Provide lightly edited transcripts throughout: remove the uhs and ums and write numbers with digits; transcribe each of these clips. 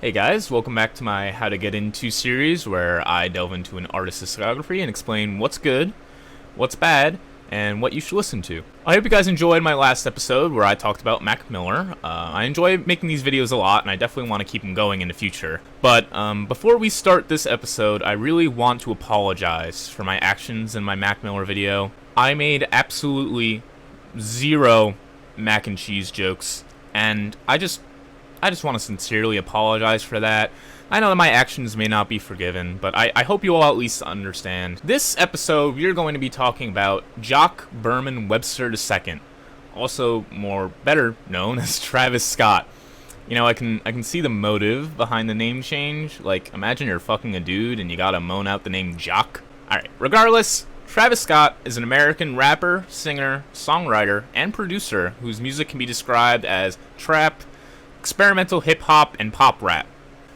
Hey guys, welcome back to my How to Get Into series where I delve into an artist's discography and explain what's good, what's bad, and what you should listen to. I hope you guys enjoyed my last episode where I talked about Mac Miller. I enjoy making these videos a lot and I definitely want to keep them going in the future. But before we start this episode, I really want to apologize for my actions in my Mac Miller video. I made absolutely zero mac and cheese jokes, and I just want to sincerely apologize for that. I know that my actions may not be forgiven, but I hope you all at least understand. This episode, we're going to be talking about Jacques Berman Webster II, also better known as Travis Scott. You know, I can see the motive behind the name change. Like, imagine you're fucking a dude and you gotta moan out the name Jacques. Alright, regardless, Travis Scott is an American rapper, singer, songwriter, and producer whose music can be described as trap, experimental hip-hop, and pop rap.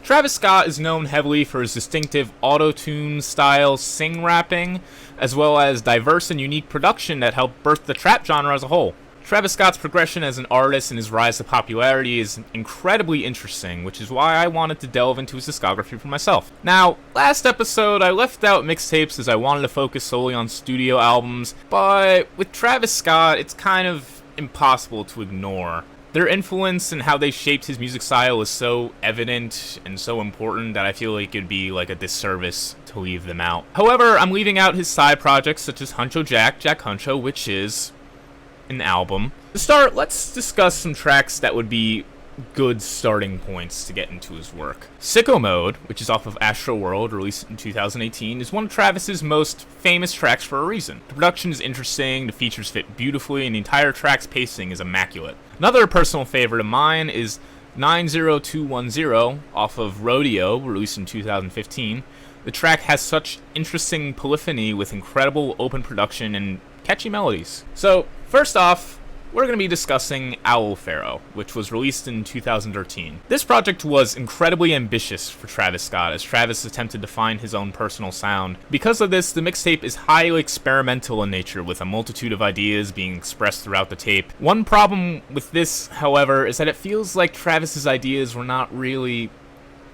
Travis Scott is known heavily for his distinctive auto-tune style sing rapping, as well as diverse and unique production that helped birth the trap genre as a whole. Travis Scott's progression as an artist and his rise to popularity is incredibly interesting, which is why I wanted to delve into his discography for myself. Now, last episode I left out mixtapes as I wanted to focus solely on studio albums, but with Travis Scott it's kind of impossible to ignore. Their influence and how they shaped his music style is so evident and so important that I feel like it'd be like a disservice to leave them out. However, I'm leaving out his side projects such as Huncho Jacques Huncho, which is an album. To start, let's discuss some tracks that would be good starting points to get into his work. SICKO Mode, which is off of Astroworld, released in 2018, is one of Travis's most famous tracks for a reason. The production is interesting, the features fit beautifully, and the entire track's pacing is immaculate. Another personal favorite of mine is 90210 off of Rodeo, released in 2015. The track has such interesting polyphony with incredible open production and catchy melodies. So, first off, we're going to be discussing Owl Pharaoh, which was released in 2013. This project was incredibly ambitious for Travis Scott, as Travis attempted to find his own personal sound. Because of this, the mixtape is highly experimental in nature, with a multitude of ideas being expressed throughout the tape. One problem with this, however, is that it feels like Travis's ideas were not really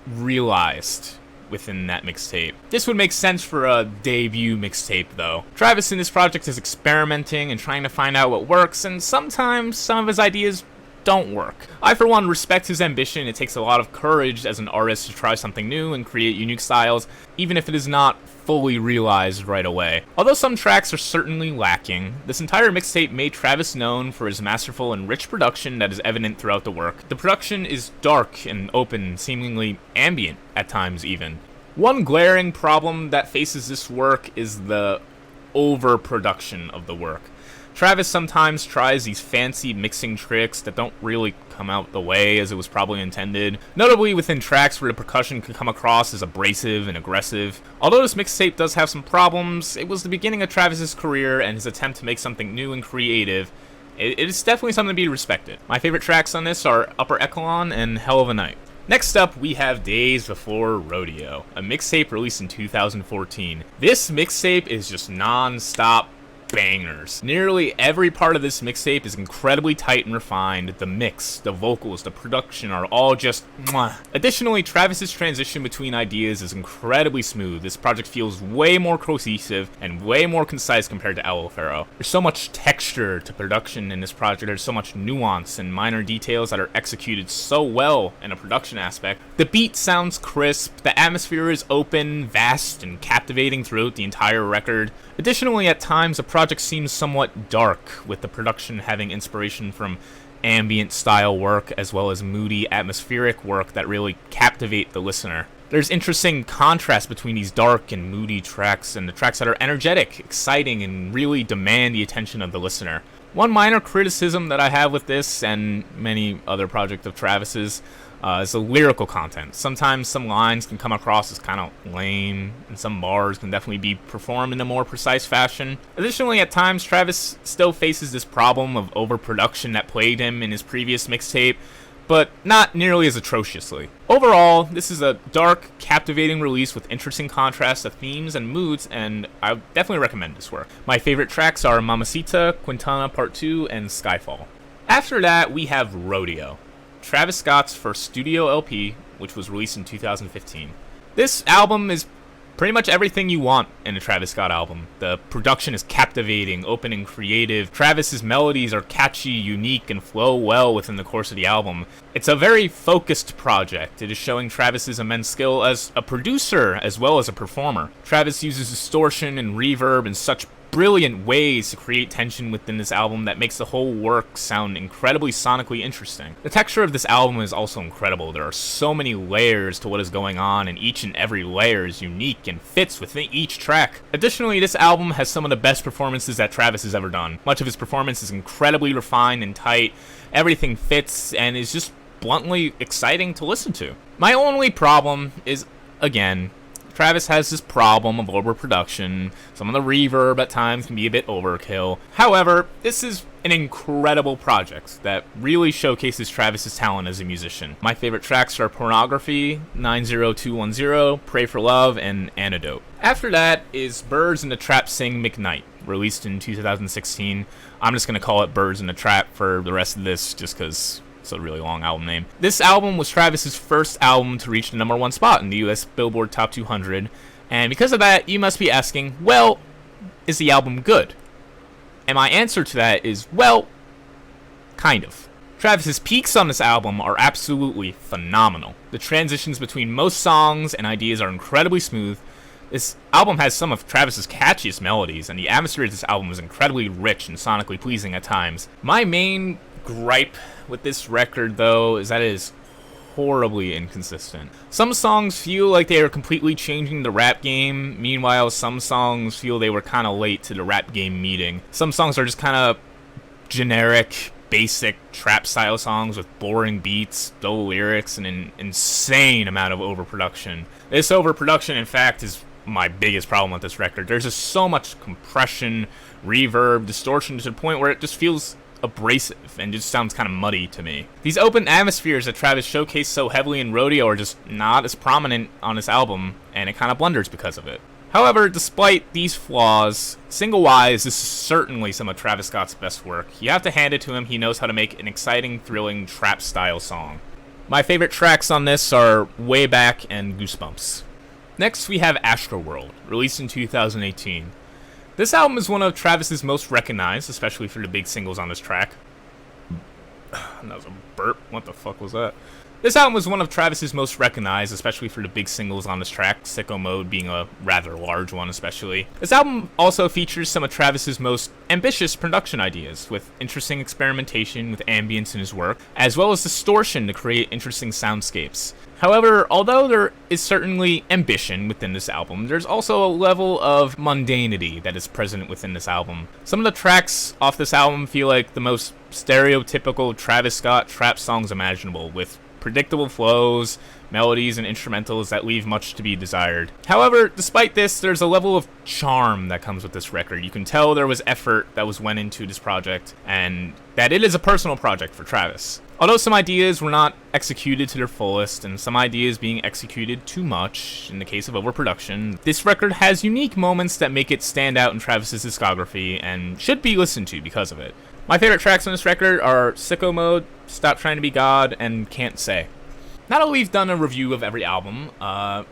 realized within that mixtape. This would make sense for a debut mixtape though. Travis in this project is experimenting and trying to find out what works, and sometimes some of his ideas don't work. I for one respect his ambition. It takes a lot of courage as an artist to try something new and create unique styles, even if it is not fully realized right away. Although some tracks are certainly lacking, this entire mixtape made Travis known for his masterful and rich production that is evident throughout the work. The production is dark and open, seemingly ambient at times even. One glaring problem that faces this work is the overproduction of the work. Travis sometimes tries these fancy mixing tricks that don't really come out the way as it was probably intended, notably within tracks where the percussion can come across as abrasive and aggressive. Although this mixtape does have some problems, it was the beginning of Travis's career, and his attempt to make something new and creative, it is definitely something to be respected. My favorite tracks on this are Upper Echelon and Hell of a Night. Next up, we have Days Before Rodeo, a mixtape released in 2014. This mixtape is just non-stop bangers. Nearly every part of this mixtape is incredibly tight and refined. The mix, the vocals, the production are all just mwah. Additionally, Travis's transition between ideas is incredibly smooth. This project feels way more cohesive and way more concise compared to Owl Pharaoh. There's so much texture to production in this project. There's so much nuance and minor details that are executed so well in a production aspect. The beat sounds crisp. The atmosphere is open, vast, and captivating throughout the entire record. Additionally, at times, the project seems somewhat dark, with the production having inspiration from ambient style work as well as moody atmospheric work that really captivate the listener. There's interesting contrast between these dark and moody tracks and the tracks that are energetic, exciting, and really demand the attention of the listener. One minor criticism that I have with this and many other projects of Travis's is the lyrical content. Sometimes some lines can come across as kind of lame, and some bars can definitely be performed in a more precise fashion. Additionally, at times, Travis still faces this problem of overproduction that plagued him in his previous mixtape, but not nearly as atrociously. Overall, this is a dark, captivating release with interesting contrasts of themes and moods, and I definitely recommend this work. My favorite tracks are Mamacita, Quintana Part 2, and Skyfall. After that, we have Rodeo, Travis Scott's first studio LP, which was released in 2015. This album is pretty much everything you want in a Travis Scott album. The production is captivating, open, and creative. Travis's melodies are catchy, unique, and flow well within the course of the album. It's a very focused project. It is showing Travis's immense skill as a producer as well as a performer. Travis uses distortion and reverb in such brilliant ways to create tension within this album that makes the whole work sound incredibly sonically interesting. The texture of this album is also incredible. There are so many layers to what is going on, and each and every layer is unique and fits within each track. Additionally, this album has some of the best performances that Travis has ever done. Much of his performance is incredibly refined and tight. Everything fits and is just bluntly exciting to listen to. My only problem is, again, Travis has this problem of overproduction. Some of the reverb at times can be a bit overkill. However, this is an incredible project that really showcases Travis's talent as a musician. My favorite tracks are Pornography, 90210, Pray for Love, and Antidote. After that is Birds in the Trap Sing Mcknight, released in 2016. I'm just going to call it Birds in the Trap for the rest of this just because it's a really long album name. This album was Travis's first album to reach the #1 spot in the US Billboard Top 200, and because of that, you must be asking, well, is the album good? And my answer to that is, well, kind of. Travis's peaks on this album are absolutely phenomenal. The transitions between most songs and ideas are incredibly smooth. This album has some of Travis's catchiest melodies, and the atmosphere of this album is incredibly rich and sonically pleasing at times. My main gripe with this record, though, is that it is horribly inconsistent. Some songs feel like they are completely changing the rap game. Meanwhile, some songs feel they were kind of late to the rap game meeting. Some songs are just kind of generic, basic trap style songs with boring beats, dull lyrics, and an insane amount of overproduction. This overproduction, in fact, is my biggest problem with this record. There's just so much compression, reverb, distortion to the point where it just feels abrasive and just sounds kind of muddy to me. These open atmospheres that Travis showcased so heavily in Rodeo are just not as prominent on this album, and it kind of blunders because of it. However, despite these flaws, single-wise, this is certainly some of Travis Scott's best work. You have to hand it to him, he knows how to make an exciting, thrilling, trap-style song. My favorite tracks on this are Way Back and Goosebumps. Next, we have Astroworld, released in 2018. This album is one of Travis's most recognized, especially for the big singles on this track. That was a burp. What the fuck was that? This album was one of Travis's most recognized, especially for the big singles on this track, Sicko Mode being a rather large one especially. This album also features some of Travis's most ambitious production ideas, with interesting experimentation with ambience in his work, as well as distortion to create interesting soundscapes. However, although there is certainly ambition within this album, there's also a level of mundanity that is present within this album. Some of the tracks off this album feel like the most stereotypical Travis Scott trap songs imaginable, with predictable flows, melodies, and instrumentals that leave much to be desired. However, despite this, there's a level of charm that comes with this record. You can tell there was effort that went into this project, and that it is a personal project for Travis. Although some ideas were not executed to their fullest, and some ideas being executed too much in the case of overproduction, this record has unique moments that make it stand out in Travis's discography and should be listened to because of it. My favorite tracks on this record are Sicko Mode, Stop Trying to Be God, and Can't Say. Now that we've done a review of every album,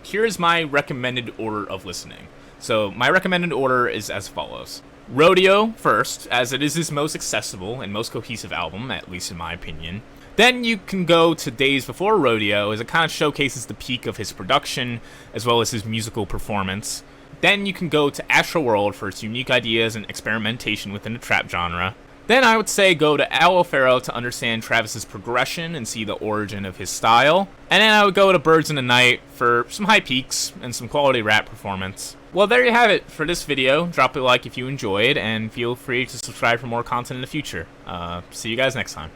here's my recommended order of listening. So my recommended order is as follows. Rodeo first, as it is his most accessible and most cohesive album, at least in my opinion. Then you can go to Days Before Rodeo, as it kind of showcases the peak of his production, as well as his musical performance. Then you can go to Astroworld for its unique ideas and experimentation within the trap genre. Then I would say go to Owl Pharaoh to understand Travis's progression and see the origin of his style. And then I would go to Birds in the Night for some high peaks and some quality rap performance. Well, there you have it for this video. Drop a like if you enjoyed, and feel free to subscribe for more content in the future. See you guys next time.